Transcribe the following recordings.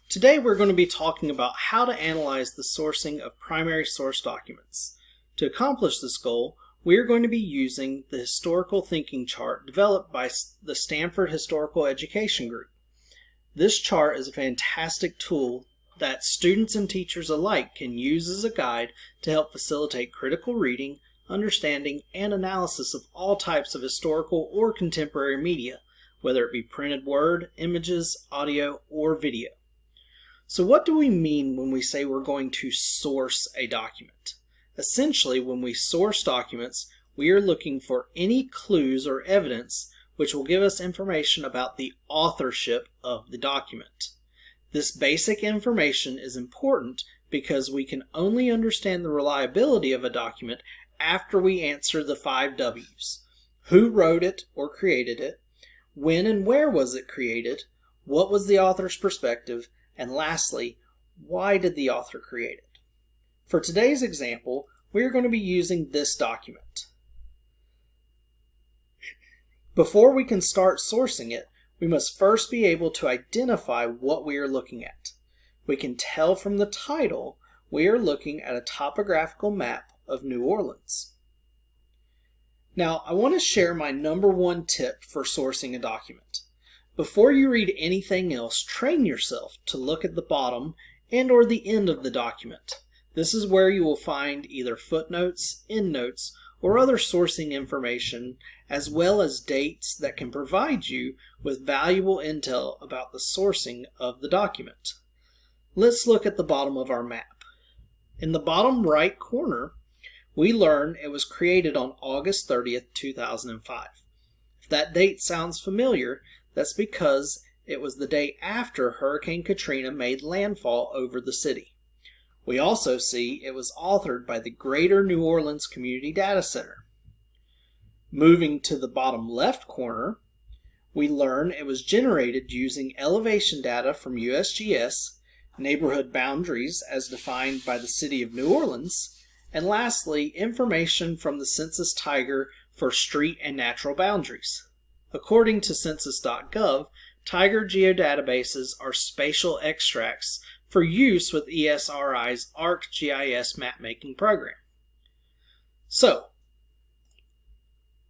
Today we're going to be talking about how to analyze the sourcing of primary source documents. To accomplish this goal, we are going to be using the historical thinking chart developed by the Stanford Historical Education Group. This chart is a fantastic tool that students and teachers alike can use as a guide to help facilitate critical reading, understanding, and analysis of all types of historical or contemporary media, whether it be printed word, images, audio, or video. So what do we mean when we say we're going to source a document? Essentially, when we source documents, we are looking for any clues or evidence which will give us information about the authorship of the document. This basic information is important because we can only understand the reliability of a document after we answer the 5 W's. Who wrote it or created it? When and where was it created? What was the author's perspective? And lastly, why did the author create it? For today's example, we are going to be using this document. Before we can start sourcing it, we must first be able to identify what we are looking at. We can tell from the title we are looking at a topographical map of New Orleans. Now, I want to share my number one tip for sourcing a document. Before you read anything else, train yourself to look at the bottom and or the end of the document. This is where you will find either footnotes, endnotes, or other sourcing information, as well as dates that can provide you with valuable intel about the sourcing of the document. Let's look at the bottom of our map. In the bottom right corner, we learn it was created on August 30th, 2005. If that date sounds familiar, that's because it was the day after Hurricane Katrina made landfall over the city. We also see it was authored by the Greater New Orleans Community Data Center. Moving to the bottom left corner, we learn it was generated using elevation data from USGS, neighborhood boundaries as defined by the City of New Orleans, and lastly, information from the Census Tiger for street and natural boundaries. According to Census.gov, Tiger geodatabases are spatial extracts for use with ESRI's ArcGIS mapmaking program. So,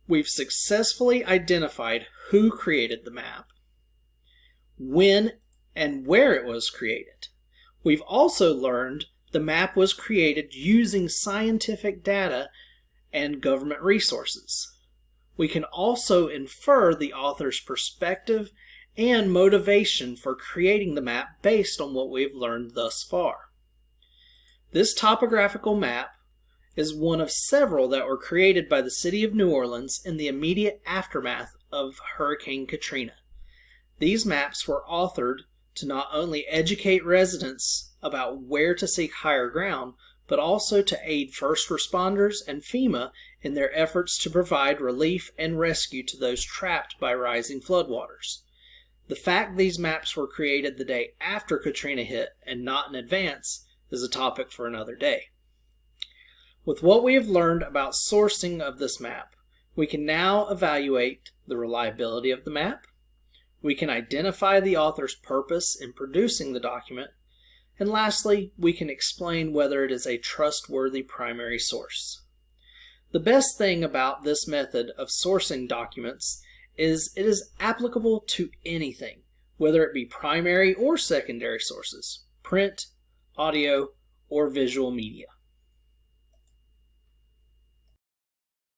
we've successfully identified who created the map, when and where it was created. We've also learned the map was created using scientific data and government resources. We can also infer the author's perspective and motivation for creating the map based on what we've learned thus far. This topographical map is one of several that were created by the City of New Orleans in the immediate aftermath of Hurricane Katrina. These maps were authored to not only educate residents about where to seek higher ground, but also to aid first responders and FEMA in their efforts to provide relief and rescue to those trapped by rising floodwaters. The fact these maps were created the day after Katrina hit and not in advance is a topic for another day. With what we have learned about sourcing of this map, we can now evaluate the reliability of the map, we can identify the author's purpose in producing the document, and lastly, we can explain whether it is a trustworthy primary source. The best thing about this method of sourcing documents is it is applicable to anything, whether it be primary or secondary sources, print, audio, or visual media.